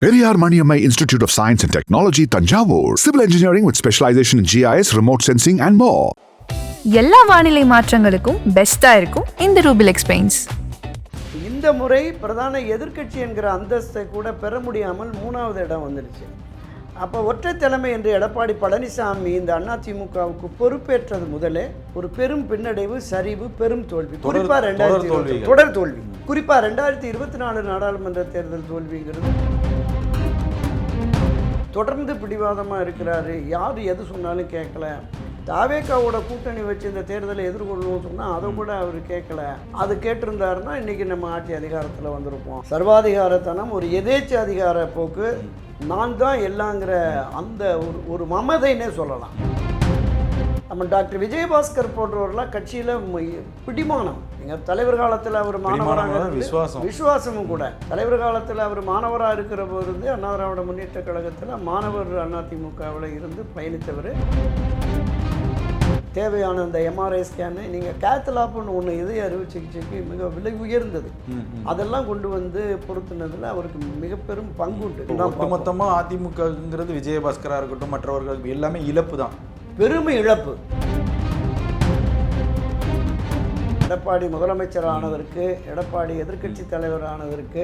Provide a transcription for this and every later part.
Periyar Maniammai Institute of Science and Technology, Tanjavur. Civil engineering with specialization in GIS, remote sensing and more. எல்லா வானிலை மாற்றங்களுக்கும் பெஸ்டா இருக்கும் இந்த rouble எக்ஸ்பெயின்ஸ். இந்த முறை பிரதான எதிர்க்கட்சி என்கிற அந்தஸ்தை கூட பெற முடியாமல் 3வது இடம் வந்துடுச்சு. அப்போ ஒற்றை தலைமை என்று எடப்பாடி பழனிசாமி இந்த அதிமுகவுக்கு பொறுப்பேற்றது முதலே ஒரு பெரும் பின்னடைவு, சரிவு, பெரும் தோல்வி. குறிப்பாக தொடர் தோல்வி. குறிப்பாக 2024 நாடாளுமன்ற தேர்தல் தோல்விங்கிறது. தொடர்ந்து பிடிவாதமாக இருக்கிறாரு. யார் எது சொன்னாலும் கேட்கல. தாவேக்காவோட கூட்டணி வச்சு இந்த தேர்தலை எதிர்கொள்ளணும்னு சொன்னால் அதை கூட அவர் கேட்கல. அது கேட்டிருந்தாருன்னா இன்றைக்கி நம்ம ஆட்சி அதிகாரத்தில் வந்திருப்போம். சர்வாதிகாரத்தனம், ஒரு எதேச்ச அதிகார போக்கு, நான் தான் எல்லாங்கிற அந்த ஒரு மமதைன்னே சொல்லலாம். நம்ம டாக்டர் விஜயபாஸ்கர் போன்றவர்களாம் கட்சியில் பிடிமானம். நீங்கள் தலைவர் காலத்தில் அவர் மாணவராக விசுவாசமும் கூட. தலைவர் காலத்தில் அவர் மாணவராக இருக்கிற போது அண்ணா திராவிட முன்னேற்ற கழகத்தில் மாணவர் அதிமுகவில் இருந்து பயணித்தவர். தேவையான அந்த எம்ஆர்ஐ ஸ்கேனு, நீங்கள் கேத்தலாப்னு ஒன்று இதய அறுவை சிகிச்சைக்கு மிக விலை உயர்ந்தது, அதெல்லாம் கொண்டு வந்து பொருத்தினதில் அவருக்கு மிக பெரும் பங்கு உண்டு. மொத்தமாக அதிமுகங்கிறது விஜயபாஸ்கராக இருக்கட்டும் மற்றவர்களுக்கு எல்லாமே இழப்பு தான், பெருமை இழப்பு. எடப்பாடி முதலமைச்சர் ஆனதற்கு, எடப்பாடி எதிர்க்கட்சி தலைவர் ஆனதற்கு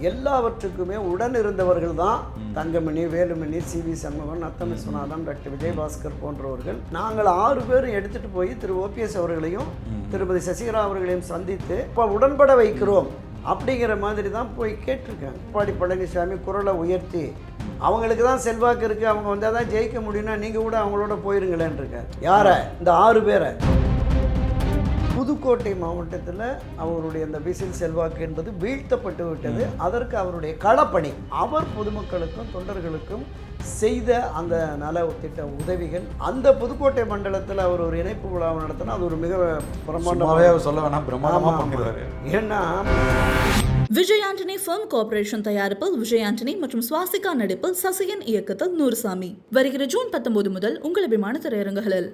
எல்லாவற்றுக்குமே உடன் இருந்தவர்கள் தான் தங்கமணி, வேலுமணி, சி.வி. சண்முகம், நத்தம் விஸ்வநாதன், டாக்டர் விஜயபாஸ்கர் போன்றவர்கள். நாங்கள் 6 பேரும் எடுத்துகிட்டு போய் திரு ஓபிஎஸ் அவர்களையும் திருமதி சசிகலா அவர்களையும் சந்தித்து இப்போ உடன்பட வைக்கிறோம் அப்படிங்கிற மாதிரி தான் போய் கேட்டிருக்காங்க. எடப்பாடி பழனிசாமி குரலை உயர்த்தி, அவங்களுக்கு தான் செல்வாக்கு இருக்குது, அவங்க வந்தால் தான் ஜெயிக்க முடியும்னா நீங்கள் கூட அவங்களோட போயிருங்களேன் இருக்கார். யாரை? இந்த 6 பேரை. புதுக்கோட்டை மாவட்டத்தில் அவருடைய அந்த விசில் செல்வாக்கு என்பது வீழ்த்தப்பட்டு விட்டது. அதற்கு அவருடைய களப்பணி, அவர் பொதுமக்களுக்கும் தொண்டர்களுக்கும் செய்த அந்த நல திட்ட உதவிகள், அந்த புதுக்கோட்டை மண்டலத்தில் அவர் ஒரு இணைப்பு விழாவை நடத்தினா அது ஒரு மிக பிரமாண்டமாக சொல்ல வேணாம், பிரமாண்டமாக பண்ணுறாரு. ஏன்னா விஜய் ஆண்டனி ஃபிலிம் கார்ப்பரேஷன் தயாரிப்பில் விஜய் ஆண்டனி மற்றும் சுவாசிகா நடிப்பில் சசியன் இயக்கத்தில் நூறுசாமி வருகிற ஜூன் 19 முதல் உங்கள் அபிமான திரையரங்குகளில்.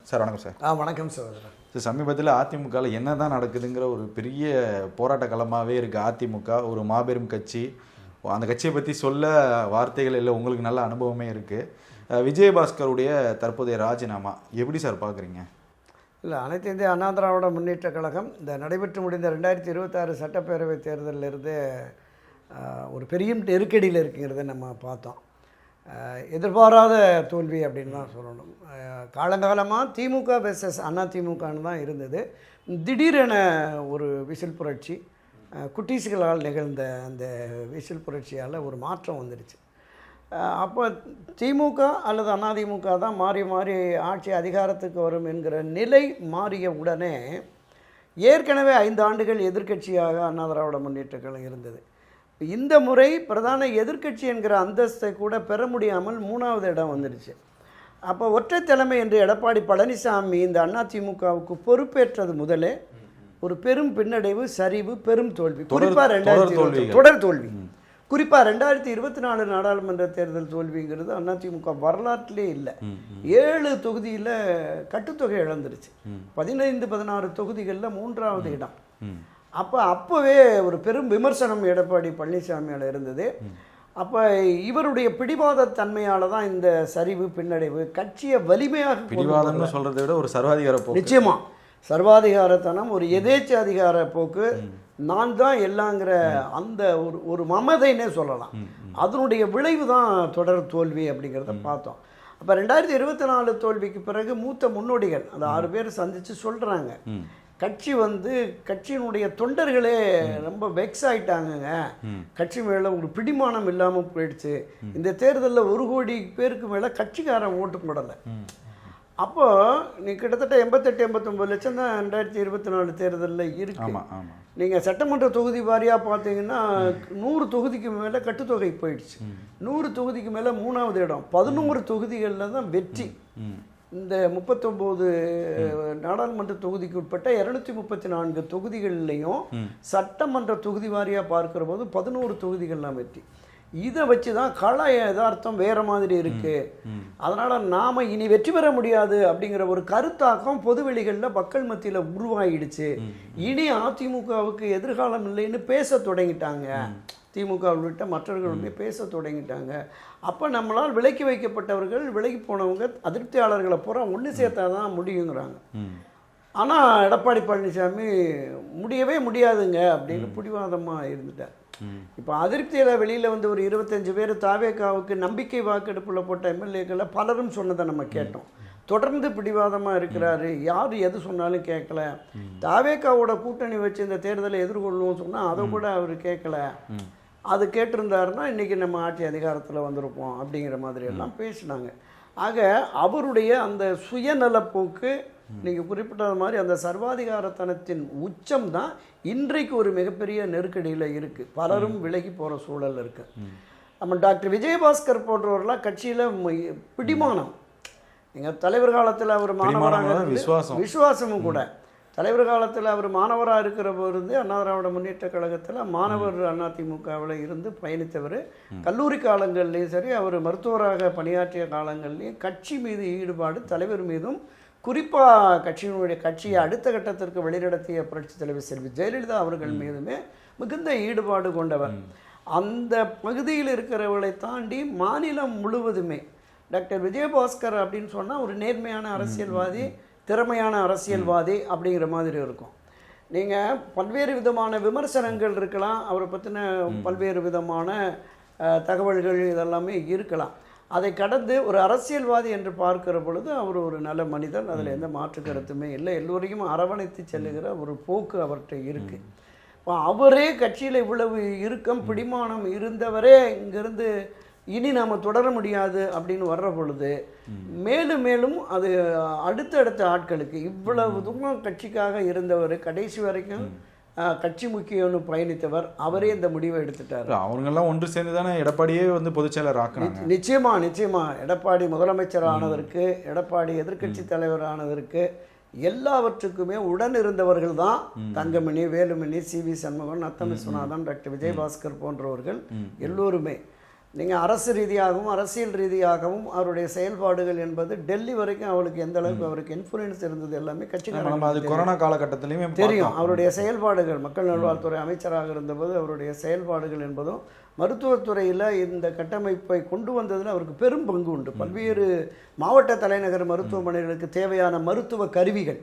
சார் வணக்கம் சார். வணக்கம் சகோதரர். சார், சமீபத்தில் அதிமுகவில் என்ன தான் நடக்குதுங்கிற ஒரு பெரிய போராட்ட களமாகவே இருக்குது. அதிமுக ஒரு மாபெரும் கட்சி, அந்த கட்சியை பற்றி சொல்ல வார்த்தைகள் இல்லை, உங்களுக்கு நல்ல அனுபவமே இருக்குது. விஜயபாஸ்கருடைய தற்போதைய ராஜினாமா எப்படி சார் பார்க்குறீங்க? இல்லை, அனைத்து இந்திய அண்ணா திராவிட முன்னேற்ற கழகம் இந்த நடைபெற்று முடிந்த 2026 சட்டப்பேரவை தேர்தலிலிருந்து ஒரு பெரிய நெருக்கடியில் இருக்குங்கிறத நம்ம பார்த்தோம். எதிர்பாராத தோல்வி அப்படின்னு தான் சொல்லணும். காலங்காலமாக திமுக வெர்சஸ் அதிமுகன்னு தான் இருந்தது. திடீரென ஒரு விசில் புரட்சி, குட்டீஸ்களால் நிகழ்ந்த அந்த விசில் புரட்சியால் ஒரு மாற்றம் வந்துடுச்சு. அப்போ திமுக அல்லது அதிமுக தான் மாறி மாறி ஆட்சி அதிகாரத்துக்கு வரும் என்கிற நிலை மாறிய உடனே ஏற்கனவே 5 ஆண்டுகள் எதிர்க்கட்சியாக அண்ணா திராவிட முன்னேற்ற கழகம் இருந்தது. இந்த முறை பிரதான எதிர்க்கட்சி என்கிற அந்தஸ்தை கூட பெற முடியாமல் 3வது இடம் வந்துடுச்சு. அப்போ ஒற்றை தலைமை என்று எடப்பாடி பழனிசாமி இந்த அதிமுகவுக்கு பொறுப்பேற்றது முதலே ஒரு பெரும் பின்னடைவு, சரிவு, பெரும் தோல்வி. குறிப்பாக தொடர் தோல்வி. குறிப்பாக 2024 நாடாளுமன்ற தேர்தல் தோல்விங்கிறது அதிமுக வரலாற்றிலே இல்லை. 7 தொகுதியில் கட்டுத்தொகை இழந்துருச்சு. 15-16 தொகுதிகளில் 3வது இடம். அப்போவே ஒரு பெரும் விமர்சனம் எடப்பாடி பழனிசாமியால் இருந்தது. அப்போ இவருடைய பிடிவாத தன்மையால் தான் இந்த சரிவு, பின்னடைவு. கட்சியை வலிமையாக சொல்கிறத விட ஒரு சர்வாதிகார போக்கு, நிச்சயமாக சர்வாதிகாரத்தனம், ஒரு எதேச்ச அதிகார போக்கு, நான் தான் எல்லாங்கிற அந்த ஒரு மமதைன்னே சொல்லலாம். அதனுடைய விளைவு தான் தொடர் தோல்வி அப்படிங்கிறத பார்த்தோம். அப்போ 2024 தோல்விக்கு பிறகு மூத்த முன்னோடிகள் அந்த 6 பேர் சந்தித்து சொல்கிறாங்க, கட்சியினுடைய தொண்டர்களே ரொம்ப வெக்ஸ் ஆகிட்டாங்கங்க, கட்சி மேலே ஒரு பிடிமானம் இல்லாமல் போயிடுச்சு, இந்த தேர்தலில் 1 கோடி பேருக்கு மேலே கட்சிக்காரன் ஓட்டு போடலை. அப்போது நீ கிட்டத்தட்ட 88-89 லட்சம் தான் 2024 தேர்தலில் இருக்கு. நீங்கள் சட்டமன்ற தொகுதி வாரியாக பார்த்தீங்கன்னா 100 தொகுதிக்கு மேலே கட்டுத்தொகை போயிடுச்சு. 100 தொகுதிக்கு மேலே 3வது இடம். 11 தொகுதிகளில் தான் வெற்றி. இந்த 39 நாடாளுமன்ற தொகுதிக்கு உட்பட்ட 234 தொகுதிகள்லையும் சட்டமன்ற தொகுதி வாரியாக பார்க்குற போது 11 தொகுதிகள்லாம் வெற்றி. இதை வச்சு தான் கள யதார்த்தம் வேறு மாதிரி இருக்குது. அதனால் நாம் இனி வெற்றி பெற முடியாது அப்படிங்கிற ஒரு கருத்தாக்கம் பொதுவெளிகளில் மக்கள் மத்தியில் உருவாகிடுச்சு. இனி அதிமுகவுக்கு எதிர்காலம் இல்லைன்னு பேச தொடங்கிட்டாங்க. திமுக உள்ளிட்ட மற்றவர்களுமே பேச தொடங்கிட்டாங்க. அப்போ நம்மளால் விலக்கி வைக்கப்பட்டவர்கள், விலகி போனவங்க, அதிருப்தியாளர்களை பூரா ஒன்று சேர்த்தா தான் முடியுங்கிறாங்க. ஆனால் எடப்பாடி பழனிசாமி முடியவே முடியாதுங்க அப்படின்னு பிடிவாதமாக இருந்துட்டார். இப்போ அதிருப்தியில் வெளியில் வந்து ஒரு 25 பேர் தாவேகாவுக்கு நம்பிக்கை வாக்கெடுப்பில் போட்ட எம்எல்ஏக்களை பலரும் சொன்னதை நம்ம கேட்டோம். தொடர்ந்து பிடிவாதமாக இருக்கிறாரு, யார் எது சொன்னாலும் கேட்கல. தாவேகாவோட கூட்டணி வச்சு இந்த தேர்தலை எதிர்கொள்ளணும்னு சொன்னால் அதை கூட அவர் கேட்கல. அது கேட்டிருந்தாருன்னா இன்றைக்கி நம்ம ஆட்சி அதிகாரத்தில் வந்திருப்போம் அப்படிங்கிற மாதிரி எல்லாம் பேசினாங்க. ஆக அவருடைய அந்த சுயநலப்போக்கு, நீங்கள் குறிப்பிட்டது மாதிரி அந்த சர்வாதிகாரத்தனத்தின் உச்சம் தான் இன்றைக்கு ஒரு மிகப்பெரிய நெருக்கடியில் இருக்குது. பலரும் விலகி போகிற சூழல் இருக்குது. நம்ம டாக்டர் விஜயபாஸ்கர் போன்றவர்களாம் கட்சியில் பிடிமானம். நீங்கள் தலைவர் காலத்தில் அவர் மாணவராக விசுவாசமும் கூட, தலைவர் காலத்தில் அவர் மாணவராக இருக்கிற போது அண்ணா திராவிட முன்னேற்ற கழகத்தில் மாணவர் அதிமுகவில் இருந்து பயணித்தவர். கல்லூரி காலங்கள்லேயும் சரி, அவர் மருத்துவராக பணியாற்றிய காலங்கள்லேயும் கட்சி மீது ஈடுபாடு, தலைவர் மீதும் குறிப்பாக கட்சியை அடுத்த கட்டத்திற்கு வழிநடத்திய புரட்சித் தலைவர் செல்வி ஜெயலலிதா அவர்கள் மீதுமே மிகுந்த ஈடுபாடு கொண்டவர். அந்த பகுதியில் இருக்கிறவர்களை தாண்டி மாநிலம் முழுவதுமே டாக்டர் விஜயபாஸ்கர் அப்படின்னு சொன்னால் ஒரு நேர்மையான அரசியல்வாதி, திறமையான அரசியல்வாதி அப்படிங்கிற மாதிரி இருக்கும். நீங்கள் பல்வேறு விதமான விமர்சனங்கள் இருக்கலாம், அவரை பற்றின பல்வேறு விதமான தகவல்கள் இதெல்லாமே இருக்கலாம். அதை கடந்து ஒரு அரசியல்வாதி என்று பார்க்கிற பொழுது அவர் ஒரு நல்ல மனிதன், அதில் எந்த மாற்று கருத்துமே இல்லை. எல்லோரையும் அரவணைத்து செல்லுகிற ஒரு போக்கு அவர்கிட்ட இருக்குது. இப்போ அவரே கட்சியில் இவ்வளவு இறுக்கம் பிடிமானம் இருந்தவரே இங்கேருந்து இனி நாம் தொடர முடியாது அப்படின்னு வர்ற பொழுது மேலும் மேலும் அது அடுத்தடுத்த ஆட்களுக்கு, இவ்வளவு தூரம் கட்சிக்காக இருந்தவர், கடைசி வரைக்கும் கட்சி முக்கியம்னு பயணித்தவர், அவரே இந்த முடிவை எடுத்துட்டார். அவங்கெல்லாம் ஒன்று சேர்ந்து தானே எடப்பாடியே வந்து பொதுச்செயலர் ஆக்கினாங்க. நிச்சயமா எடப்பாடி முதலமைச்சர் ஆனதற்கு, எடப்பாடி எதிர்க்கட்சி தலைவர் ஆனதற்கு எல்லாவற்றுக்குமே உடன் இருந்தவர்கள் தான் தங்கமணி, வேலுமணி, சி.வி. சண்முகம், நத்தம் விஸ்வநாதன், டாக்டர் விஜயபாஸ்கர் போன்றவர்கள் எல்லோருமே. நீங்கள் அரசு ரீதியாகவும் அரசியல் ரீதியாகவும் அவருடைய செயல்பாடுகள் என்பது டெல்லி வரைக்கும் அவருக்கு எந்த அளவுக்கு அவருக்கு இன்ஃப்ளூயன்ஸ் இருந்தது எல்லாமே கட்சிக்காரங்களுக்கு கொரோனா காலகட்டத்திலையுமே தெரியும். அவருடைய செயல்பாடுகள், மக்கள் நல்வாழ்வுத்துறை அமைச்சராக இருந்தபோது அவருடைய செயல்பாடுகள் என்பதும் மருத்துவத்துறையில் இந்த கட்டமைப்பை கொண்டு வந்ததில் அவருக்கு பெரும் பங்கு உண்டு. பல்வேறு மாவட்ட தலைநகர் மருத்துவமனைகளுக்கு தேவையான மருத்துவ கருவிகள்,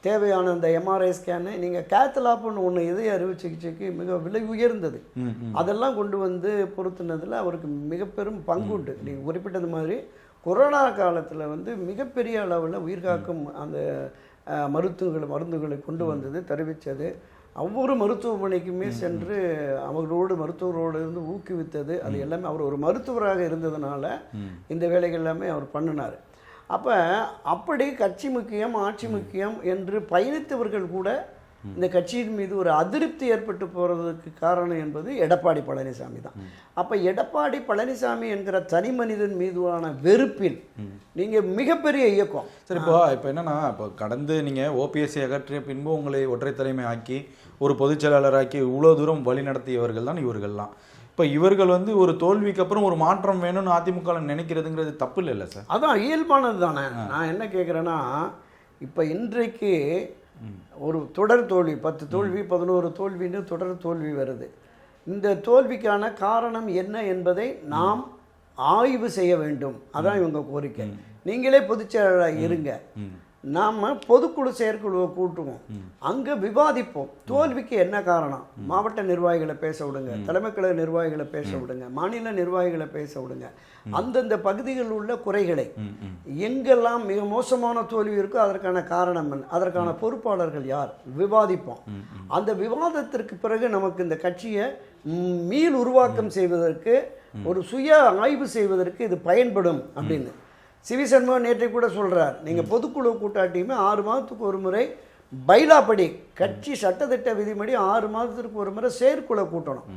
தேவையான அந்த எம்ஆர்ஐ ஸ்கேனு, நீங்கள் கேத்தலாப்னு ஒன்று இதய அறுவை சிகிச்சைக்கு மிக விலை உயர்ந்தது, அதெல்லாம் கொண்டு வந்து பொருத்தினதில் அவருக்கு மிக பெரும் பங்கு உண்டு. நீங்கள் குறிப்பிட்டது மாதிரி கொரோனா காலத்தில் வந்து மிகப்பெரிய அளவில் உயிர்காக்கும் அந்த மருந்துகளை கொண்டு வந்தது, தெரிவித்தது. ஒவ்வொரு மருத்துவமனைக்குமே சென்று மருத்துவரோடு இருந்து ஊக்குவித்தது. அது எல்லாமே அவர் ஒரு மருத்துவராக இருந்ததுனால இந்த வேலைகள் எல்லாமே அவர் பண்ணினார். அப்படி கட்சி முக்கியம், ஆட்சி முக்கியம் என்று பயணித்தவர்கள் கூட இந்த கட்சியின் மீது ஒரு அதிருப்தி ஏற்பட்டு போகிறதுக்கு காரணம் என்பது எடப்பாடி பழனிசாமி தான். அப்போ எடப்பாடி பழனிசாமி என்கிற தனி மனிதன் மீதான வெறுப்பில் நீங்கள் மிகப்பெரிய இயக்கம். சரி, இப்போ என்னன்னா, இப்போ கடந்து நீங்கள் ஓபிஎஸ்சி அகற்றிய பின்பு உங்களை ஒற்றை தலைமை ஆக்கி ஒரு பொதுச் செயலாளராக்கி இவ்வளோ தூரம் வழி நடத்தியவர்கள் தான் இவர்கள்லாம். இப்போ இவர்கள் வந்து ஒரு தோல்விக்கு அப்புறம் ஒரு மாற்றம் வேணும்னு அதிமுக நினைக்கிறதுங்கிறது தப்பு இல்லை சார்? அதான் இயல்பானது தானே. நான் என்ன கேட்குறேன்னா, இப்போ இன்றைக்கு ஒரு தொடர் தோல்வி, 10 தோல்வி 11 தோல்வின்னு தொடர் தோல்வி வருது. இந்த தோல்விக்கான காரணம் என்ன என்பதை நாம் ஆய்வு செய்ய வேண்டும். அதான் இவங்க கோரிக்கை. நீங்களே பொதுச்செயலாளராக இருங்க, நாம் பொதுக்குழு செயற்குழுவை கூட்டுவோம், அங்கே விவாதிப்போம். தோல்விக்கு என்ன காரணம், மாவட்ட நிர்வாகிகளை பேச விடுங்க, தலைமை கழக நிர்வாகிகளை பேச விடுங்க, மாநில நிர்வாகிகளை பேச விடுங்க. அந்தந்த பகுதிகளில் உள்ள குறைகளை, எங்கெல்லாம் மிக மோசமான தோல்வி இருக்கோ அதற்கான காரணம் என்ன, அதற்கான பொறுப்பாளர்கள் யார், விவாதிப்போம். அந்த விவாதத்திற்கு பிறகு நமக்கு இந்த கட்சியை மீள் உருவாக்கம் செய்வதற்கு, ஒரு சுய ஆய்வு செய்வதற்கு இது பயன்படும் அப்படின்னு சி.வி. சண்முகம் நேற்றை கூட சொல்கிறார். நீங்கள் பொதுக்குழு கூட்டாட்டியுமே 6 மாதத்துக்கு ஒரு முறை பைலாப்படி, கட்சி சட்டத்திட்ட விதிப்படி 6 மாதத்திற்கு ஒரு முறை செயற்குழு கூட்டணும்.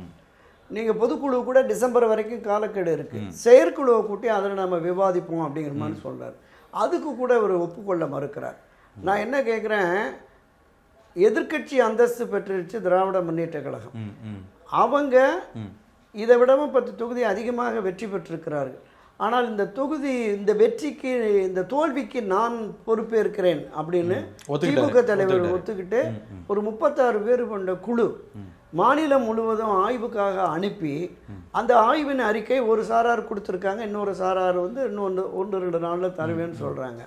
நீங்கள் பொதுக்குழு கூட டிசம்பர் வரைக்கும் காலக்கெடு இருக்குது, செயற்குழுவை கூட்டி அதில் நம்ம விவாதிப்போம் அப்படிங்கிற மாதிரி சொல்கிறார். அதுக்கு கூட அவர் ஒப்புக்கொள்ள மறுக்கிறார். நான் என்ன கேட்குறேன், எதிர்க்கட்சி அந்தஸ்து பெற்றுருச்சு திராவிட முன்னேற்ற கழகம். அவங்க இதை விடவும் 10 தொகுதி அதிகமாக வெற்றி பெற்றிருக்கிறார்கள். ஆனால் இந்த வெற்றிக்கு இந்த தோல்விக்கு நான் பொறுப்பேற்கிறேன் அப்படின்னு திமுக தலைவர் ஒத்துக்கிட்டு ஒரு 36 பேர் கொண்ட குழு மாநிலம் முழுவதும் ஆய்வுக்காக அனுப்பி அந்த ஆய்வின் அறிக்கை ஒரு சாரார் கொடுத்துருக்காங்க, இன்னொரு சாரார் வந்து இன்னொன்று 1-2 நாளில் தருவேன்னு சொல்கிறாங்க.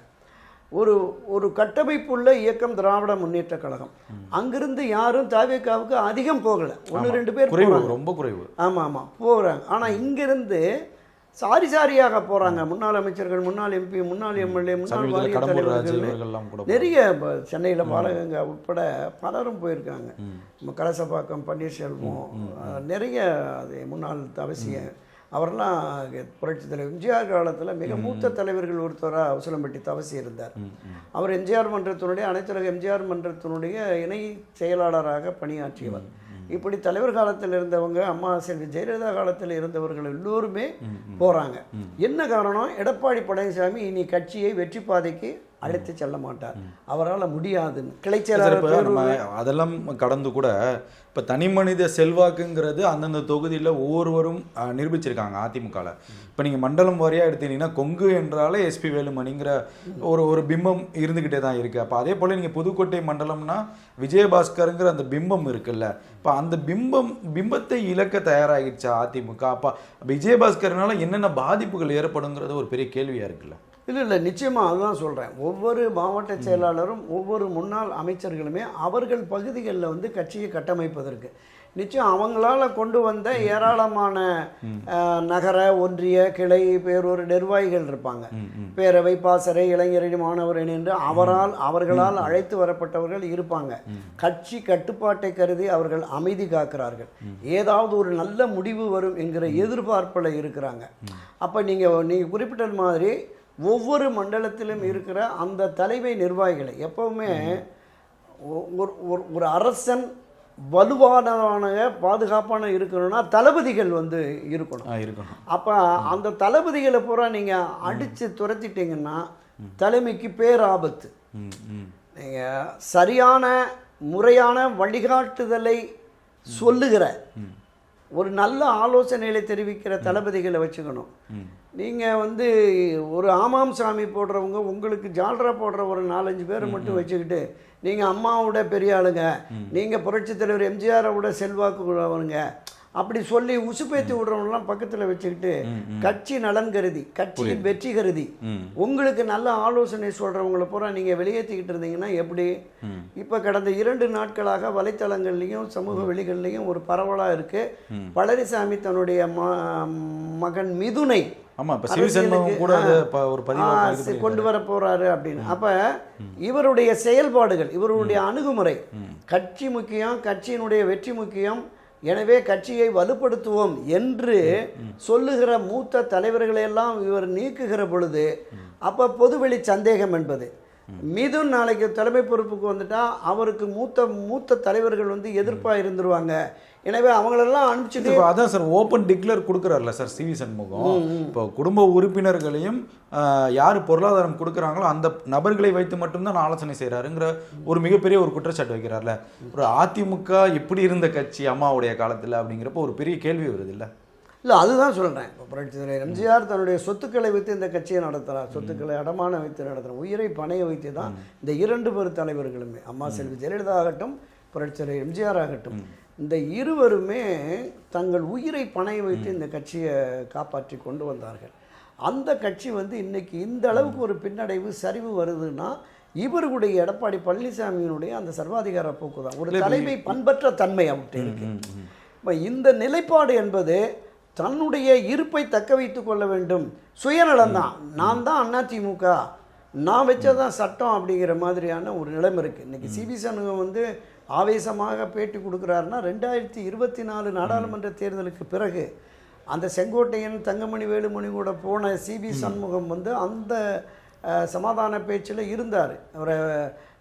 ஒரு கட்டமைப்புள்ள இயக்கம் திராவிட முன்னேற்ற கழகம். அங்கிருந்து யாரும் தவேகாவுக்கு அதிகம் போகலை, 1-2 பேர் ரொம்ப குறைவு. ஆமாம் போகிறாங்க. ஆனால் இங்கிருந்து சாரியாக போகிறாங்க. முன்னாள் அமைச்சர்கள், முன்னாள் எம்பி, முன்னாள் எம்எல்ஏ, முன்னாள் வாரிய தலைவர்கள் நிறைய சென்னையில் பாலகங்கா உட்பட பலரும் போயிருக்காங்க. கலசப்பாக்கம் பன்னீர்செல்வம், நிறைய முன்னாள் அவசியம் அவரெல்லாம் புரட்சி தலைவர் எம்ஜிஆர் காலத்தில் மிக மூத்த தலைவர்கள் ஒருத்தராக உசிலம்பட்டி தவசி இருந்தார். அவர் எம்ஜிஆர் மன்றத்தினுடைய அனைத்துலக எம்ஜிஆர் மன்றத்தினுடைய இணை செயலாளராக பணியாற்றியவர். இப்படி தலைவர் காலத்தில் இருந்தவங்க, அம்மா செல்வி ஜெயலலிதா காலத்தில் இருந்தவர்கள் எல்லோருமே போகிறாங்க. என்ன காரணம்? எடப்பாடி பழனிசாமி இனி கட்சியை வெற்றி பாதைக்கு அழைத்து செல்ல மாட்டார், அவரால் முடியாதுன்னு கிளைச்செயலாளர் அதெல்லாம் கடந்து கூட இப்போ தனி மனித செல்வாக்குங்கிறது அந்தந்த தொகுதியில் ஒவ்வொருவரும் நிரூபிச்சிருக்காங்க அதிமுகவில். இப்போ நீங்கள் மண்டலம் வாரியாக எடுத்தீங்கன்னா கொங்கு என்றாலே எஸ்பி வேலுமணிங்கிற ஒரு பிம்பம் இருந்துக்கிட்டே தான் இருக்குது. அப்போ அதே போல் நீங்கள் புதுக்கோட்டை மண்டலம்னா விஜயபாஸ்கருங்கிற அந்த பிம்பம் இருக்குல்ல, இப்போ அந்த பிம்பத்தை இழக்க தயாராகிடுச்சா அதிமுக? அப்போ விஜயபாஸ்கர்னால என்னென்ன பாதிப்புகள் ஏற்படுங்கிறது ஒரு பெரிய கேள்வியாக இருக்குல்ல? இல்லை நிச்சயமாக அதுதான் சொல்கிறேன். ஒவ்வொரு மாவட்ட செயலாளரும் ஒவ்வொரு முன்னாள் அமைச்சர்களுமே அவர்கள் பகுதிகளில் வந்து கட்சியை கட்டமைப்பதற்கு நிச்சயம் அவங்களால கொண்டு வந்த ஏராளமான நகர ஒன்றிய கிளை பேரூர் நிர்வாகிகள் இருப்பாங்க. பேரவை, பாசறை, இளைஞரணி, மாணவர் அணி என்று அவர்களால் அழைத்து வரப்பட்டவர்கள் இருப்பாங்க. கட்சி கட்டுப்பாட்டை கருதி அவர்கள் அமைதி காக்கிறார்கள். ஏதாவது ஒரு நல்ல முடிவு வரும் என்கிற எதிர்பார்ப்பில் இருக்கிறாங்க. அப்போ நீங்கள் குறிப்பிட்ட மாதிரி ஒவ்வொரு மண்டலத்திலும் இருக்கிற அந்த தலைமை நிர்வாகிகளை எப்பவுமே ஒரு அரசன் வலுவான பாதுகாப்பான இருக்கணும்னா தளபதிகள் வந்து இருக்கணும். அப்போ அந்த தளபதிகளை பூரா நீங்கள் அடித்து துரத்திட்டீங்கன்னா தலைமைக்கு பேராபத்து. நீங்கள் சரியான முறையான வழிகாட்டுதலை சொல்லுகிற ஒரு நல்ல ஆலோசனைகளை தெரிவிக்கிற தளபதிகளை வச்சுக்கணும். நீங்கள் வந்து ஒரு ஆமாம் சாமி போடுறவங்க, உங்களுக்கு ஜால்ரா போடுற ஒரு 4-5 பேரை மட்டும் வச்சுக்கிட்டு நீங்கள் அம்மாவோட பெரிய ஆளுங்க, நீங்கள் புரட்சித் தலைவர் எம்ஜிஆரோட செல்வாக்கு உள்ளவங்க அப்படி சொல்லி உசுப்பேத்தி விடுறவங்கலாம் பக்கத்தில் வச்சுக்கிட்டு கட்சி நலன் கருதி, கட்சியின் வெற்றி கருதி உங்களுக்கு நல்ல ஆலோசனை சொல்கிறவங்களை பூரா நீங்கள் வெளியேற்றிக்கிட்டு இருந்தீங்கன்னா எப்படி? இப்போ கடந்த 2 நாட்களாக வலைத்தளங்கள்லையும் சமூக வெளிகள்லையும் ஒரு பரவலாக இருக்குது. பழனிசாமி தன்னுடைய மகன் மிதுனை கொண்டு வர போறாரு அப்படின்னு. அப்ப இவருடைய செயல்பாடுகள், இவருடைய அணுகுமுறை கட்சி முக்கியம், கட்சியினுடைய வெற்றி முக்கியம், எனவே கட்சியை வலுப்படுத்துவோம் என்று சொல்லுகிற மூத்த தலைவர்களையெல்லாம் இவர் நீக்குகிற பொழுது அப்ப பொதுவெளி சந்தேகம் என்பது மிதுன் நாளைக்கு தலைமை பொறுப்புக்கு வந்துட்டா அவருக்கு மூத்த தலைவர்கள் வந்து எதிர்ப்பாக இருந்துருவாங்க. எனவே அவங்களெல்லாம் அனுப்பிச்சுட்டு அதான் சார் ஓப்பன் டிக்ளேர் கொடுக்குறாருல சார் சிவி சண்முகம். இப்போ குடும்ப உறுப்பினர்களையும் யார் பொருளாதாரம் கொடுக்குறாங்களோ அந்த நபர்களை வைத்து மட்டும்தான் ஆலோசனை செய்கிறாருங்கிற ஒரு மிகப்பெரிய ஒரு குற்றச்சாட்டு வைக்கிறார்ல. ஒரு அதிமுக எப்படி இருந்த கட்சி அம்மாவுடைய காலத்தில் அப்படிங்கிறப்போ ஒரு பெரிய கேள்வி வருது இல்லை? இல்லை அதுதான் சொல்கிறேன். இப்போ புரட்சி தலைவர் எம்ஜிஆர் தன்னுடைய சொத்துக்களை வைத்து இந்த கட்சியை நடத்துகிறார், சொத்துக்களை அடமான வைத்து நடத்துகிறார், உயிரை பணைய வைத்து தான் இந்த 2 பேர் தலைவர்களுமே, அம்மா செல்வி ஜெயலலிதா ஆகட்டும், புரட்சி தலைவர் எம்ஜிஆர் ஆகட்டும், இந்த இருவருமே தங்கள் உயிரை பணைய வைத்து இந்த கட்சியை காப்பாற்றி கொண்டு வந்தார்கள். அந்த கட்சி வந்து இன்னைக்கு இந்த அளவுக்கு ஒரு பின்னடைவு சரிவு வருதுன்னா இவருடைய எடப்பாடி பழனிசாமியினுடைய அந்த சர்வாதிகார போக்கு தான். ஒரு தலைமை பண்பற்ற தன்மை அவர்கிட்ட இருக்கு. இப்போ இந்த நிலைப்பாடு என்பது தன்னுடைய இருப்பை தக்க வைத்து கொள்ள வேண்டும், சுயநலம்தான், நான் தான் அதிமுக, நான் வச்சதான் சட்டம் அப்படிங்கிற மாதிரியான ஒரு நிலைமை இருக்குது. இன்றைக்கி சிவி சண்முகம் வந்து ஆவேசமாக பேட்டி கொடுக்குறாருன்னா 2024 நாடாளுமன்ற தேர்தலுக்கு பிறகு அந்த செங்கோட்டையன், தங்கமணி, வேலுமணி கூட போன சிவி சண்முகம் வந்து அந்த சமாதான பேச்சில் இருந்தார். அவரை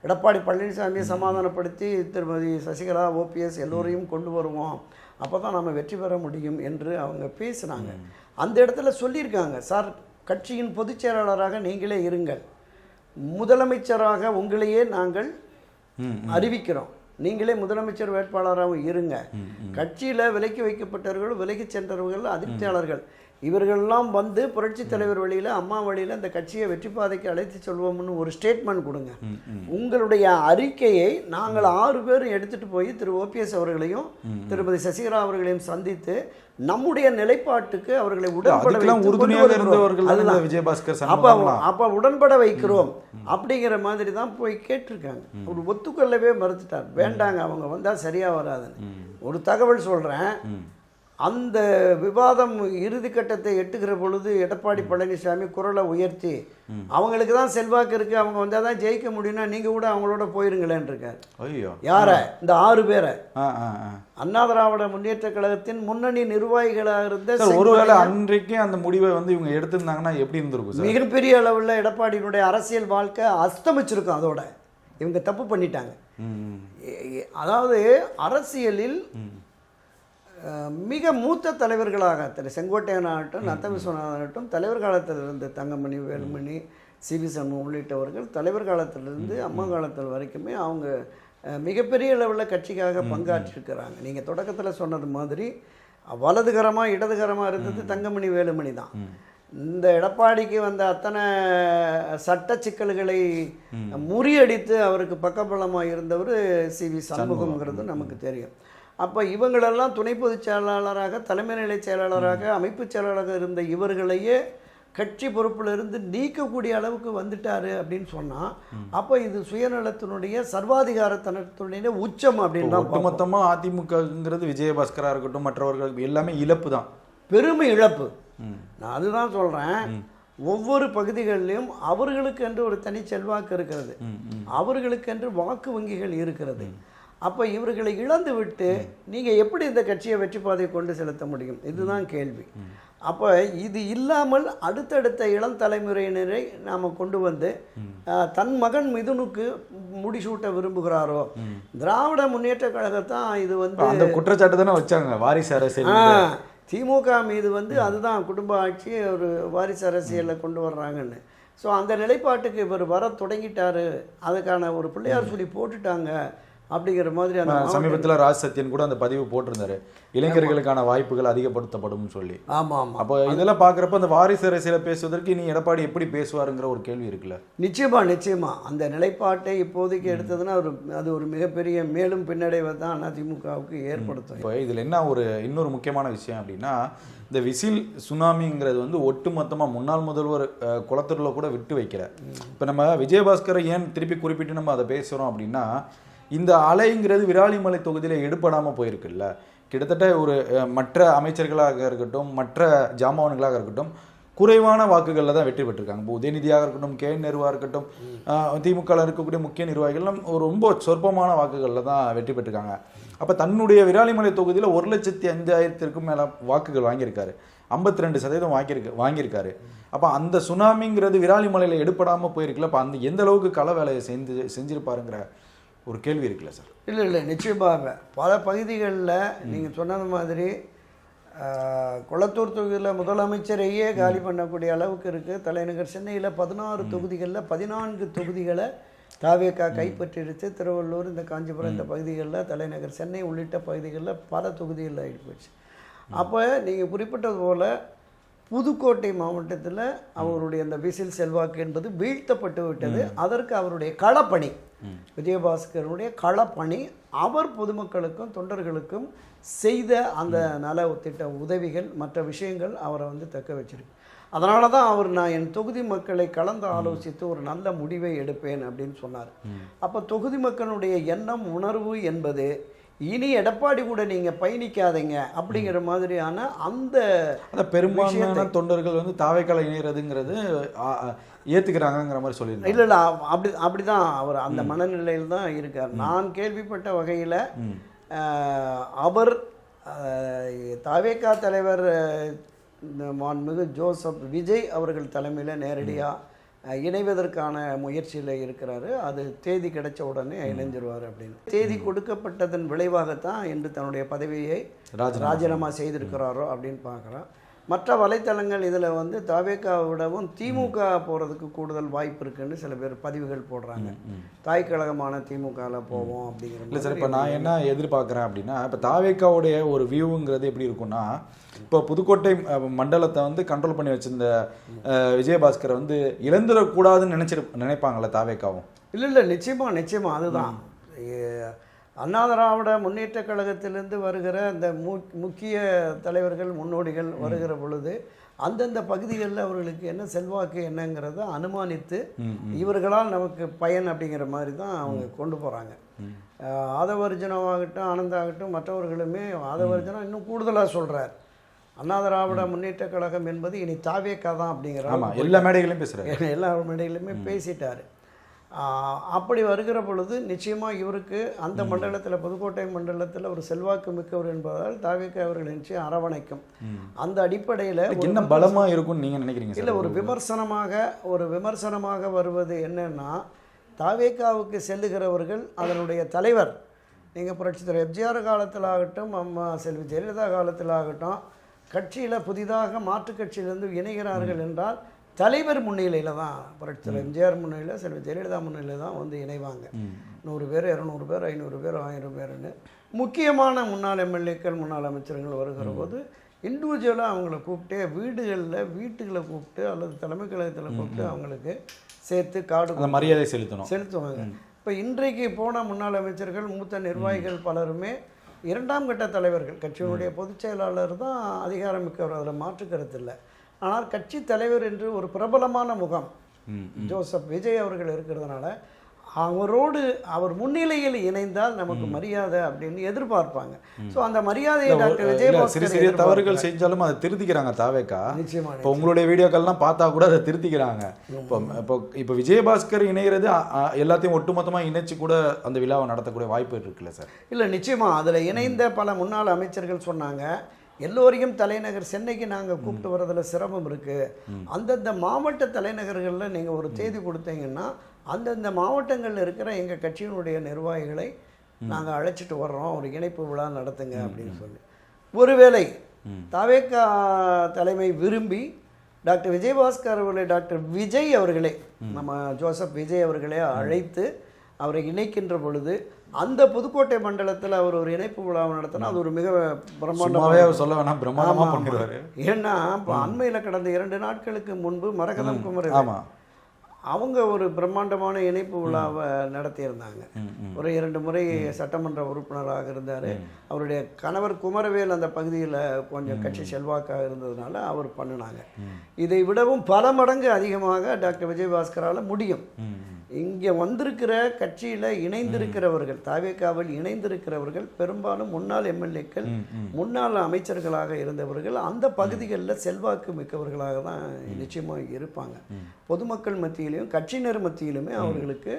எடப்பாடி பழனிசாமியை சமாதானப்படுத்தி திருமதி சசிகலா, ஓபிஎஸ் எல்லோரையும் கொண்டு வருவோம், அப்போ தான் நம்ம வெற்றி பெற முடியும் என்று அவங்க பேசினாங்க. அந்த இடத்துல சொல்லியிருக்காங்க, சார் கட்சியின் பொதுச் செயலாளராக நீங்களே இருங்கள், முதலமைச்சராக உங்களையே நாங்கள் அறிவிக்கிறோம், நீங்களே முதலமைச்சர் வேட்பாளராகவும் இருங்க, கட்சியில் விலக்கி வைக்கப்பட்டவர்கள், விலகி சென்றவர்கள், அதிர்ச்சியாளர்கள் இவர்கள்லாம் வந்து புரட்சி தலைவர் வழியில், அம்மா வழியில் அந்த கட்சியை வெற்றி பாதைக்கு அழைத்து செல்வோம்னு ஒரு ஸ்டேட்மெண்ட் கொடுங்க. உங்களுடைய அறிக்கையை நாங்கள் 6 பேரும் எடுத்துகிட்டு போய் திரு ஓபிஎஸ் அவர்களையும் திருமதி சசிகலா அவர்களையும் சந்தித்து நம்முடைய நிலைப்பாட்டுக்கு அவர்களை அப்ப உடன்பட வைக்கிறோம் அப்படிங்கிற மாதிரி தான் போய் கேட்டிருக்காங்க. ஒரு ஒத்துக்கொள்ளவே மறுத்துட்டார். வேண்டாங்க, அவங்க வந்தால் சரியா வராதுன்னு. ஒரு தகவல் சொல்றேன். அந்த விவாதம் இறுதி கட்டத்தை எட்டுகிற பொழுது எடப்பாடி பழனிசாமி குரலை உயர்த்தி அவங்களுக்கு தான் செல்வாக்கு இருக்கு, அவங்க வந்தால் தான் ஜெயிக்க முடியும்னா நீங்க கூட அவங்களோட போயிருங்களேன்னு இருக்காரு. யார? இந்த 6 பேரை அண்ணா திராவிட முன்னேற்ற கழகத்தின் முன்னணி நிர்வாகிகளாக இருந்த. ஒருவேளை அன்றைக்கு அந்த முடிவை வந்து இவங்க எடுத்திருந்தாங்கன்னா எப்படி இருந்திருக்கும்? மிகப்பெரிய அளவில் எடப்பாடியினுடைய அரசியல் வாழ்க்கை அஸ்தமிச்சிருக்கும். அதோட இவங்க தப்பு பண்ணிட்டாங்க. அதாவது அரசியலில் மிக மூத்த தலைவர்களாக திரு செங்கோட்டையன் ஆகட்டும், நத்த விஸ்வநாதன் தலைவர் காலத்தில் இருந்து தங்கமணி, வேலுமணி, சிவி சண்முகம் உள்ளிட்டவர்கள் தலைவர் காலத்திலிருந்து அம்மா காலத்தில் வரைக்குமே அவங்க மிகப்பெரிய அளவில் கட்சிக்காக பங்காற்றிருக்கிறாங்க. நீங்கள் தொடக்கத்தில் சொன்னது மாதிரி வலதுகரமாக இடதுகரமாக இருந்தது தங்கமணி, வேலுமணி தான். இந்த எடப்பாடிக்கு வந்த அத்தனை சட்ட சிக்கல்களை முறியடித்து அவருக்கு பக்கபலமாக இருந்தவர் சிவி சண்முகம்ங்கிறது நமக்கு தெரியும். அப்போ இவங்களெல்லாம் துணை பொதுச் செயலாளராக, தலைமை நிலை செயலாளராக, அமைப்பு செயலாளராக இருந்த இவர்களையே கட்சி பொறுப்பிலிருந்து நீக்கக்கூடிய அளவுக்கு வந்துட்டாரு அப்படின்னு சொன்னால் அப்போ இது சுயநலத்தினுடைய சர்வாதிகாரத்தனத்தினுடைய உச்சம் அப்படின்னு மொத்தமாக அதிமுகங்கிறது விஜயபாஸ்கராக இருக்கட்டும் மற்றவர்கள் எல்லாமே இழப்பு தான், பெருமை இழப்பு. நான் அதுதான் சொல்கிறேன். ஒவ்வொரு பகுதிகளிலும் அவர்களுக்கென்று ஒரு தனி செல்வாக்கு இருக்கிறது, அவர்களுக்கென்று வாக்கு வங்கிகள் இருக்கிறது. அப்போ இவர்களை இழந்து விட்டு நீங்கள் எப்படி இந்த கட்சியை வெற்றி பாதையை கொண்டு செலுத்த முடியும்? இதுதான் கேள்வி. அப்போ இது இல்லாமல் அடுத்தடுத்த இளம் தலைமுறையினரை நாம் கொண்டு வந்து தன் மகன் மிதுனுக்கு முடிசூட்ட விரும்புகிறாரோ? திராவிட முன்னேற்ற கழகத்தான் இது வந்து அந்த குற்றச்சாட்டு தானே வச்சாங்க, வாரிசு அரசியல். திமுக மீது வந்து அதுதான் குடும்ப ஆட்சி, ஒரு வாரிசு அரசியலில் கொண்டு வர்றாங்கன்னு. ஸோ அந்த நிலைப்பாட்டுக்கு இவர் வர தொடங்கிட்டாரு, அதுக்கான ஒரு பிள்ளையார் சொல்லி போட்டுட்டாங்க அப்படிங்கிற மாதிரி. அந்த சமீபத்தில் ராஜ் சத்யன் கூட அந்த பதிவு போட்டிருந்தாரு, இளைஞர்களுக்கான வாய்ப்புகள் அதிகப்படுத்தப்படும் சொல்லி. ஆமாம். அப்போ இதெல்லாம் பார்க்குறப்ப அந்த வாரிசு அரசியலை பேசுவதற்கு நீ எடப்பாடி எப்படி பேசுவாருங்கிற ஒரு கேள்வி இருக்குல்ல? நிச்சயமா அந்த நிலைப்பாட்டை இப்போதைக்கு எடுத்ததுன்னா அது ஒரு மிகப்பெரிய மேலும் பின்னடைவை தான் அதிமுகவுக்கு ஏற்படுத்தும். இப்போ இதில் என்ன இன்னொரு முக்கியமான விஷயம் அப்படின்னா, இந்த விசில் சுனாமிங்கிறது வந்து ஒட்டுமொத்தமாக முன்னாள் முதல்வர் குளத்தூரில் கூட விட்டு வைக்கல. இப்போ நம்ம விஜயபாஸ்கரை ஏன் திருப்பி குறிப்பிட்டு நம்ம அதை பேசுகிறோம் அப்படின்னா, இந்த அலைங்கிறது விராலிமலை தொகுதியில் எடுபடாமல் போயிருக்குல்ல. கிட்டத்தட்ட ஒரு மற்ற அமைச்சர்களாக இருக்கட்டும், மற்ற ஜாமான்களாக இருக்கட்டும், குறைவான வாக்குகளில் தான் வெற்றி பெற்றிருக்காங்க. இப்போ உதயநிதியாக இருக்கட்டும், கே நேருவாக இருக்கட்டும், திமுகவில் இருக்கக்கூடிய முக்கிய நிர்வாகிகள்லாம் ரொம்ப சொற்பமான வாக்குகளில் தான் வெற்றி பெற்றிருக்காங்க. அப்போ தன்னுடைய விராலிமலை தொகுதியில் 1,05,000 மேலே வாக்குகள் வாங்கியிருக்காரு, 52% வாங்கியிருக்காரு. அப்போ அந்த சுனாமிங்கிறது விராலிமலையில் எடுபடாமல் போயிருக்குல்ல. அப்போ அந்த எந்த அளவுக்கு கள வேலையை செஞ்சிருப்பாருங்கிற ஒரு கேள்வி இருக்குல்ல சார்? இல்லை நிச்சயமாக பல பகுதிகளில் நீங்கள் சொன்னது மாதிரி குளத்தூர் தொகுதியில் முதலமைச்சரையே காலி பண்ணக்கூடிய அளவுக்கு இருக்குது. தலைநகர் சென்னையில் 16 தொகுதிகளில் 14 தொகுதிகளை தாவேகா கைப்பற்றிடுச்சு. திருவள்ளூர், இந்த காஞ்சிபுரம், இந்த பகுதிகளில், தலைநகர் சென்னை உள்ளிட்ட பகுதிகளில் பல தொகுதிகளில் ஆகிட்டு போச்சு. அப்போ நீங்கள் குறிப்பிட்டது போல் புதுக்கோட்டை மாவட்டத்தில் அவருடைய அந்த விசில் செல்வாக்கு என்பது வீழ்த்தப்பட்டு விட்டது. அதற்கு அவருடைய களப்பணி, விஜயபாஸ்கருடைய களப்பணி, அவர் பொதுமக்களுக்கும் தொண்டர்களுக்கும் செய்த அந்த நல திட்ட உதவிகள், மற்ற விஷயங்கள் அவரை வந்து தக்க வச்சிருக்கு. அதனால தான் அவர் நான் என் தொகுதி மக்களை கலந்து ஆலோசித்து ஒரு நல்ல முடிவை எடுப்பேன் அப்படின்னு சொன்னார். அப்போ தொகுதி மக்களுடைய எண்ணம், உணர்வு என்பது இனி எடப்பாடி கூட நீங்க பயணிக்காதீங்க அப்படிங்கிற மாதிரியான அந்த பெரும்பாலான தொண்டர்கள் வந்து தாவேக்கால இணைகிறதுங்கிறது ஏத்துக்கிறாங்கிற மாதிரி சொல்லியிருந்தாங்க. இல்லை அப்படிதான் அவர் அந்த மனநிலையில் தான் இருக்கார். நான் கேள்விப்பட்ட வகையில் அவர் தாவேகா தலைவர் மாண்புமிகு ஜோசப் விஜய் அவர்கள் தலைமையில் நேரடியாக இணைவதற்கான முயற்சியில் இருக்கிறாரு. அது தேதி கிடைச்ச உடனே இணைஞ்சிருவார் அப்படின்னு. தேதி கொடுக்கப்பட்டதன் விளைவாகத்தான் என்று தன்னுடைய பதவியை ராஜினாமா செய்திருக்கிறாரோ அப்படின்னு பார்க்குறோம். மற்ற வலைத்தளங்கள் இதில் வந்து தாவேக்காவை விடவும் திமுக போகிறதுக்கு கூடுதல் வாய்ப்பு இருக்குன்னு சில பேர் பதிவுகள் போடுறாங்க. தாய் கழகமான திமுகவில் போவோம் அப்படிங்கிற. இல்லை சார், இப்போ நான் என்ன எதிர்பார்க்குறேன் அப்படின்னா, இப்போ தாவேக்காவுடைய ஒரு வியூங்கிறது எப்படி இருக்குன்னா, இப்போ புதுக்கோட்டை மண்டலத்தை வந்து கண்ட்ரோல் பண்ணி வச்சிருந்த விஜயபாஸ்கரை வந்து இழந்துடக்கூடாதுன்னு நினைப்பாங்கள்ல தாவேக்காவும். இல்லை நிச்சயமாக அதுதான் அண்ணா திராவிட முன்னேற்ற கழகத்திலிருந்து வருகிற இந்த முக்கிய தலைவர்கள் முன்னோடிகள் வருகிற பொழுது அந்தந்த பகுதிகளில் அவர்களுக்கு என்ன செல்வாக்கு என்னங்கிறத அனுமானித்து இவர்களால் நமக்கு பயன் அப்படிங்கிற மாதிரி தான் அவங்க கொண்டு போகிறாங்க. ஆதவர்ஜனமாகட்டும் ஆனந்தாகட்டும் மற்றவர்களுமே ஆதவர்ஜனம் இன்னும் கூடுதலாக சொல்கிறார், அண்ணா திராவிட முன்னேற்ற கழகம் என்பது இனி தாவேக்கா தான் அப்படிங்கிற எல்லா மேடைகளையும் பேசுகிறார், எல்லா மேடைகளையுமே பேசிட்டார். அப்படி வருகிற பொழுது நிச்சயமாக இவருக்கு அந்த மண்டலத்தில் புதுக்கோட்டை மண்டலத்தில் ஒரு செல்வாக்கு மிக்கவர் என்பதால் தாவேக்கா அவர்கள் நிச்சயம் அரவணைக்கும். அந்த அடிப்படையில் என்ன பலமாக இருக்கும்னு நீங்கள் நினைக்கிறீங்க? இல்லை, ஒரு விமர்சனமாக வருவது என்னன்னா, தாவேக்காவுக்கு செல்லுகிறவர்கள் அதனுடைய தலைவர், நீங்கள் புரட்சித் தலைவர் எம்ஜிஆர் காலத்தில் ஆகட்டும், அம்மா செல்வி ஜெயலலிதா காலத்தில் ஆகட்டும், கட்சியில் புதிதாக மாற்றுக் கட்சியிலிருந்து இணைகிறார்கள் என்றால் தலைவர் முன்னிலையில் தான், புரட்சித் தலைவர் எம்ஜிஆர் முன்னிலையில் செல்வி ஜெயலலிதா முன்னிலையில் தான் வந்து இணைவாங்க. 100 பேர் 200 பேர் 500 பேர் 1000 பேருன்னு முக்கியமான முன்னாள் எம்எல்ஏக்கள் முன்னாள் அமைச்சர்கள் வருகிற போது இண்டிவிஜுவலாக அவங்கள கூப்பிட்டு வீட்டுகளை கூப்பிட்டு அல்லது தலைமை கழகத்தில் கூப்பிட்டு அவங்களுக்கு சேர்த்து கார்டு மரியாதை செலுத்துவாங்க. இப்போ இன்றைக்கு போன முன்னாள் அமைச்சர்கள் மூத்த நிர்வாகிகள் பலருமே 2ஆம் கட்ட தலைவர்கள், கட்சியினுடைய பொதுச் செயலாளர் தான் அதிகாரம் மிக்கவர், அதில் மாற்று கருத்து இல்லை. ஆனால் கட்சி தலைவர் என்று ஒரு பிரபலமான முகம் ஜோசப் விஜய் அவர்கள் இருக்கிறதுனால அவர் முன்னிலையில் இணைந்தால் நமக்கு மரியாதை அப்படின்னு எதிர்பார்ப்பாங்க. ஸோ அந்த மரியாதையை டாக்டர் விஜயபாஸ்கர் சிறிய தவறுகள் செஞ்சாலும் அதை திருத்திக்கிறாங்க தாவேக்கா. நிச்சயமாக இப்போ உங்களுடைய வீடியோக்கள்லாம் பார்த்தா கூட அதை திருத்திக்கிறாங்க. இப்போ விஜயபாஸ்கர் இணைகிறது எல்லாத்தையும் ஒட்டுமொத்தமாக இணைச்சு கூட அந்த விழாவை நடத்தக்கூடிய வாய்ப்பு இருக்குல்ல சார்? இல்லை, நிச்சயமாக அதில் இணைந்த பல முன்னாள் அமைச்சர்கள் சொன்னாங்க, எல்லோரையும் தலைநகர் சென்னைக்கு நாங்கள் கூப்பிட்டு வர்றதில் சிரமம் இருக்குது. அந்தந்த மாவட்ட தலைநகர்களில் நீங்கள் ஒரு தேதி கொடுத்தீங்கன்னா அந்தந்த மாவட்டங்களில் இருக்கிற எங்கள் கட்சியினுடைய நிர்வாகிகளை நாங்கள் அழைச்சிட்டு வர்றோம், ஒரு இணைப்பு விழா நடத்துங்க அப்படின்னு சொல்லி. ஒருவேளை தாவேக்கா தலைமை விரும்பி டாக்டர் விஜயபாஸ்கர் அவர்களை டாக்டர் விஜய் அவர்களே, நம்ம ஜோசப் விஜய் அவர்களே அழைத்து அவரை இணைக்கின்ற பொழுது அந்த புதுக்கோட்டை மண்டலத்தில் அவர் ஒரு இணைப்பு விழாவை நடத்தினா அது ஒரு மிக பிரம்மாண்டமாக பண்ணிடுவார். ஏன்னா இப்போ அண்மையில் கடந்த 2 நாட்களுக்கு முன்பு மரகதம் குமரவேல் அவங்க ஒரு பிரம்மாண்டமான இணைப்பு விழாவை நடத்தியிருந்தாங்க. ஒரு 2 முறை சட்டமன்ற உறுப்பினராக இருந்தார். அவருடைய கணவர் குமரவேல் அந்த பகுதியில் கொஞ்சம் கட்சி செல்வாக்காக இருந்ததுனால அவர் பண்ணினாங்க. இதை விடவும் பல மடங்கு அதிகமாக டாக்டர் விஜயபாஸ்கரால் முடியும். இங்கே வந்திருக்கிற கட்சியில் இணைந்திருக்கிறவர்கள், தாவேக்காவில் இணைந்திருக்கிறவர்கள் பெரும்பாலும் முன்னாள் எம்எல்ஏக்கள், முன்னாள் அமைச்சர்களாக இருந்தவர்கள், அந்த பகுதிகளில் செல்வாக்கு மிக்கவர்களாக தான் நிச்சயமாக இருப்பாங்க. பொதுமக்கள் மத்தியிலையும் கட்சியினர் மத்தியிலுமே அவர்களுக்கு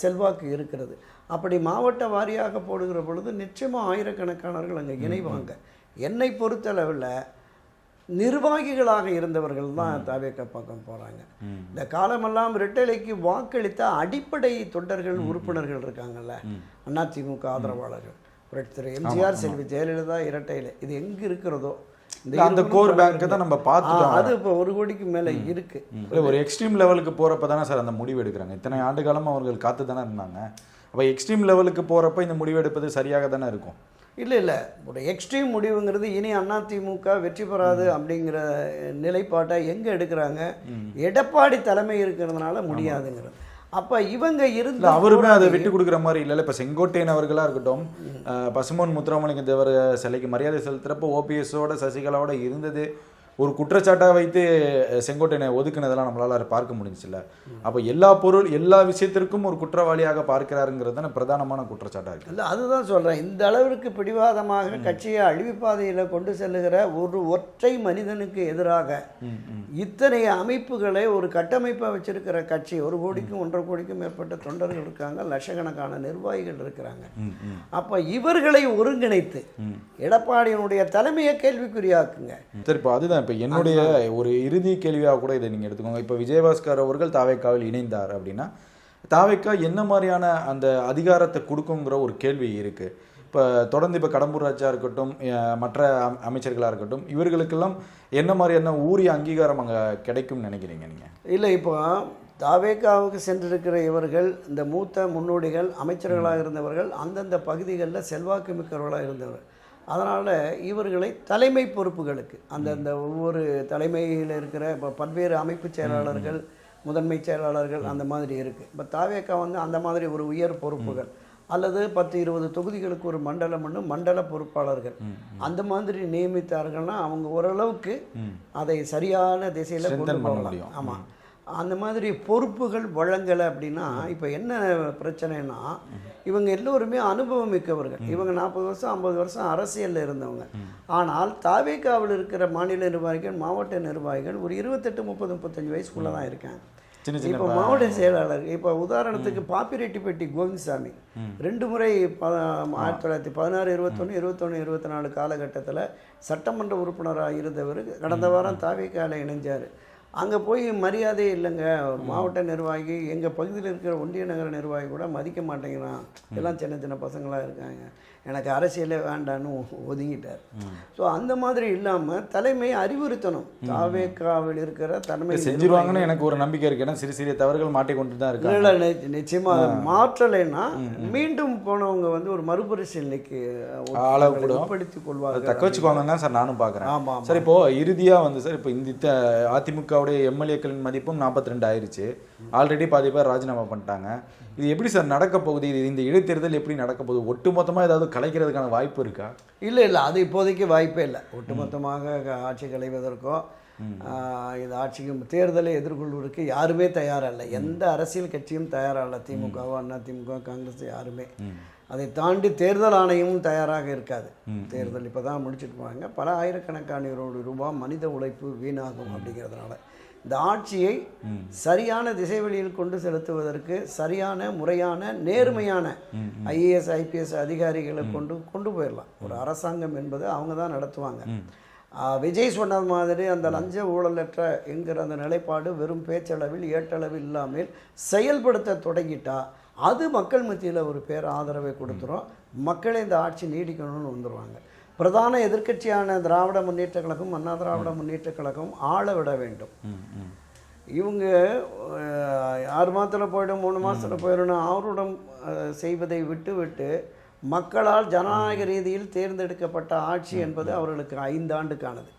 செல்வாக்கு இருக்கிறது. அப்படி மாவட்ட வாரியாக போடுகிற பொழுது நிச்சயமாக ஆயிரக்கணக்கானவர்கள் அங்கே இணைவாங்க. என்னை பொறுத்தளவில் நிர்வாகிகளாக இருந்தவர்கள் தான் தாவேக்கா பக்கம் போகிறாங்க. இந்த காலமெல்லாம் இரட்டைலைக்கு வாக்களித்த அடிப்படை தொண்டர்கள் உறுப்பினர்கள் இருக்காங்கல்ல, அதிமுக ஆதரவாளர்கள், புரட்சித் தலைவர் எம்ஜிஆர் செல்வி ஜெயலலிதா இரட்டையில, இது எங்கே இருக்கிறதோ அந்த கோர் பேங்க் தான் நம்ம பார்த்தோம். அது இப்போ 1 கோடிக்கு மேலே இருக்கு. ஒரு எக்ஸ்ட்ரீம் லெவலுக்கு போகிறப்ப தானே சார் அந்த முடிவு எடுக்கிறாங்க. இத்தனை ஆண்டு காலமாக அவர்கள் காத்து தானே இருந்தாங்க. அப்போ எக்ஸ்ட்ரீம் லெவலுக்கு போகிறப்ப இந்த முடிவு எடுப்பது சரியாக தானே இருக்கும். இல்லை, ஒரு எக்ஸ்ட்ரீம் முடிவுங்கிறது இனி அதிமுக வெற்றி பெறாது அப்படிங்கிற நிலைப்பாட்டை எங்கே எடுக்கிறாங்க? எடப்பாடி தலைமை இருக்கிறதுனால முடியாதுங்கிறது. அப்போ இவங்க இருந்து அவருமே அதை விட்டு கொடுக்குற மாதிரி இல்லை. இப்போ செங்கோட்டையன் அவர்களாக இருக்கட்டும், பசும்பொன் முத்துராமலிங்க தேவர் சிலைக்கு மரியாதை செலுத்துகிறப்போ ஓபிஎஸோட சசிகலாவோட இருந்தது ஒரு குற்றச்சாட்டாக வைத்து செங்கோட்டையனை ஒதுக்குனதெல்லாம் நம்மளால பார்க்க முடிஞ்சில்ல. அப்போ எல்லா விஷயத்திற்கும் ஒரு குற்றவாளியாக பார்க்கிறாருங்கிறது தானே பிரதானமான குற்றச்சாட்டாக இருக்குது. இல்லை, அதுதான் சொல்கிறேன். இந்த அளவிற்கு பிடிவாதமாக கட்சியை அழிவுப்பாதையில் கொண்டு செல்லுகிற ஒரு ஒற்றை மனிதனுக்கு எதிராக இத்தனை அமைப்புகளை ஒரு கட்டமைப்பாக வச்சிருக்கிற கட்சி, 1 கோடிக்கும் 1.5 கோடிக்கும் மேற்பட்ட தொண்டர்கள் இருக்காங்க, லட்சக்கணக்கான நிர்வாகிகள் இருக்கிறாங்க. அப்போ இவர்களை ஒருங்கிணைத்து எடப்பாடியினுடைய தலைமையை கேள்விக்குறியாக்குங்க. சரி, இப்போ அதுதான் இப்போ என்னுடைய ஒரு இறுதி கேள்வியாக கூட இதை நீங்கள் எடுத்துக்கோங்க. இப்போ விஜயபாஸ்கர் அவர்கள் தாவேக்காவில் இணைந்தார் அப்படின்னா தாவேக்கா என்ன மாதிரியான அந்த அதிகாரத்தை கொடுக்குங்கிற ஒரு கேள்வி இருக்குது. இப்போ தொடர்ந்து இப்போ கடம்பூர் ராஜா இருக்கட்டும், மற்ற அமைச்சர்களாக இருக்கட்டும், இவர்களுக்கெல்லாம் என்ன மாதிரியான ஊரிய அங்கீகாரம் அங்கே கிடைக்கும்னு நினைக்கிறீங்க நீங்கள்? இல்லை, இப்போ தாவேகாவுக்கு சென்றிருக்கிற இவர்கள், இந்த மூத்த முன்னோடிகள் அமைச்சர்களாக இருந்தவர்கள், அந்தந்த பகுதிகளில் செல்வாக்கு மிக்கவர்களாக இருந்தவர். அதனால் இவர்களை தலைமை பொறுப்புகளுக்கு அந்தந்த ஒவ்வொரு தலைமையில் இருக்கிற இப்போ பல்வேறு அமைப்பு செயலாளர்கள், முதன்மை செயலாளர்கள் அந்த மாதிரி இருக்குது. இப்போ தாவேகா வந்து அந்த மாதிரி ஒரு உயர் பொறுப்புகள், அல்லது 10-20 தொகுதிகளுக்கு ஒரு மண்டல பொறுப்பாளர்கள் அந்த மாதிரி நியமித்தார்கள்னா அவங்க ஓரளவுக்கு அதை சரியான திசையில் கொண்டு போகலாம். ஆமாம், அந்த மாதிரி பொறுப்புகள் வழங்கலை அப்படின்னா இப்போ என்ன பிரச்சனைனா, இவங்க எல்லோருமே அனுபவம் மிக்கவர்கள். இவங்க 40 வருஷம் 50 வருஷம் அரசியலில் இருந்தவங்க. ஆனால் தாவேகாவில் இருக்கிற மாநில நிர்வாகிகள், மாவட்ட நிர்வாகிகள் ஒரு 28, 30, 35 வயசுக்குள்ளே தான் இருக்காங்க. இப்போ மாவட்ட செயலாளர், இப்போ உதாரணத்துக்கு பாப்பிரெட்டிப்பட்டி கோவிந்தசாமி 2 முறை 1916, 21, 21, 24 காலகட்டத்தில் சட்டமன்ற உறுப்பினராக இருந்தவர் கடந்த வாரம் தாவேகாவில் இணைஞ்சார். அங்கே போய் மரியாதை இல்லைங்க, மாவட்ட நிர்வாகி எங்கள் பகுதியில் இருக்கிற ஒன்றிய நகர நிர்வாகி கூட மதிக்க மாட்டேங்கிறான், எல்லாம் சின்ன சின்ன பசங்களாக இருக்காங்க, எனக்கு அரசியலே வேண்டான்னு ஒதுங்கிட்டார். ஸோ அந்த மாதிரி இல்லாமல் தலைமை அறிவுறுத்தணும். தாவேகாவில் இருக்கிற தலைமை செஞ்சிருவாங்கன்னு எனக்கு ஒரு நம்பிக்கை இருக்கு. ஏன்னா சிறிய தவறுகள் மாட்டிக்கொண்டு தான் இருக்கு. இல்லை, நிச்சயமாக மாற்றலைன்னா மீண்டும் போனவங்க வந்து ஒரு மறுபரிசீலனைக்கு உட்படுத்திக் கொள்வாங்க. தக்க வச்சுக்குவாங்க தான் சார் நானும் பார்க்குறேன். ஆமாம் சார், இப்போ இறுதியாக வந்து சார், இப்போ இந்த அதிமுகவுடைய எம்எல்ஏக்களின் மதிப்பும் 42 ஆயிடுச்சு. ஆல்ரெடி பாதி பேர் ராஜினாமா பண்ணிட்டாங்க. இது எப்படி சார் நடக்க போகுது? இது இந்த இடைத்தேர்தல் எப்படி நடக்க போகுது? ஒட்டுமொத்தமாக ஏதாவது கலைக்கிறதுக்கான வாய்ப்பு இருக்கா? இல்லை, அது இப்போதைக்கு வாய்ப்பே இல்லை. ஒட்டுமொத்தமாக ஆட்சி கலைவதற்கோ இது ஆட்சிக்கு தேர்தலை எதிர்கொள்வதற்கு யாருமே தயாராக இல்லை. எந்த அரசியல் கட்சியும் தயாராக இல்லை. திமுகவோ, அதிமுக, காங்கிரஸ் யாருமே. அதை தாண்டி தேர்தல் ஆணையமும் தயாராக இருக்காது. தேர்தல் இப்போ தான் முடிச்சுட்டு போவாங்க. பல ஆயிரக்கணக்கான ரூபாய் மனித உழைப்பு வீணாகும். அப்படிங்கிறதுனால இந்த ஆட்சியை சரியான திசைவெளியில் கொண்டு செலுத்துவதற்கு சரியான முறையான நேர்மையான IAS IPS அதிகாரிகளை கொண்டு போயிடலாம். ஒரு அரசாங்கம் என்பது அவங்க தான் நடத்துவாங்க. விஜய் சொன்னது மாதிரி அந்த லஞ்ச ஊழலற்ற என்கிற அந்த நிலைப்பாடு வெறும் பேச்சளவில் ஏட்டளவில் இல்லாமல் செயல்படுத்த தொடங்கிட்டா அது மக்கள் மத்தியில் ஒரு பேர் ஆதரவை கொடுத்துரும். மக்களே இந்த ஆட்சி நீடிக்கணும்னு வந்துடுவாங்க. பிரதான எதிர்க்கட்சியான திராவிட முன்னேற்ற கழகம், அண்ணா திராவிட முன்னேற்ற கழகம் ஆள விட வேண்டும். இவங்க 6 மாதத்தில் போய்டும், 3 மாதத்தில் போயிடணும் அவருடன் செய்வதை விட்டு மக்களால் ஜனநாயக ரீதியில் தேர்ந்தெடுக்கப்பட்ட ஆட்சி என்பது அவர்களுக்கு 5 ஆண்டுக்கானது.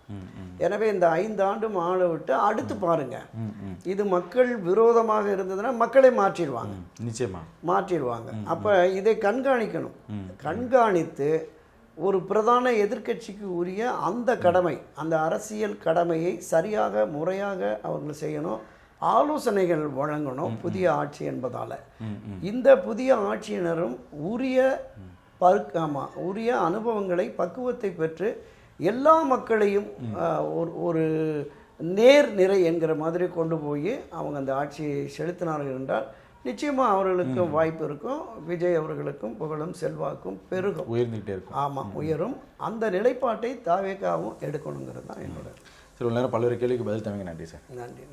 எனவே இந்த 5 ஆண்டும் ஆள விட்டு அடுத்து பாருங்க, இது மக்கள் விரோதமாக இருந்ததுன்னா மக்களை மாற்றிடுவாங்க, நிச்சயமா மாற்றிடுவாங்க. அப்போ இதை கண்காணிக்கணும். கண்காணித்து ஒரு பிரதான எதிர்க்கட்சிக்கு உரிய அந்த கடமை, அந்த அரசியல் கடமையை சரியாக முறையாக அவர்கள் செய்யணும். ஆலோசனைகள் வழங்கணும். புதிய ஆட்சி என்பதால் இந்த புதிய ஆட்சியினரும் உரிய அனுபவங்களை, பக்குவத்தை பெற்று எல்லா மக்களையும் ஒரு நேர்நிறை என்கிற மாதிரி கொண்டு போய் அவங்க அந்த ஆட்சியை செலுத்தினார்கள் என்றால் நிச்சயமாக அவர்களுக்கும் வாய்ப்பு இருக்கும். விஜய் அவர்களுக்கும் புகழும் செல்வாக்கும் பெருகும், உயர்ந்துகிட்டே இருக்கும். ஆமாம், உயரும். அந்த நிலைப்பாட்டை தாவேகாவும் எடுக்கணுங்கிறது தான் என்னோட. சரி, ஒரு நேரம் பல்வேறு கேள்விக்கு பதில் தவிங்க. நன்றி சார். நன்றி.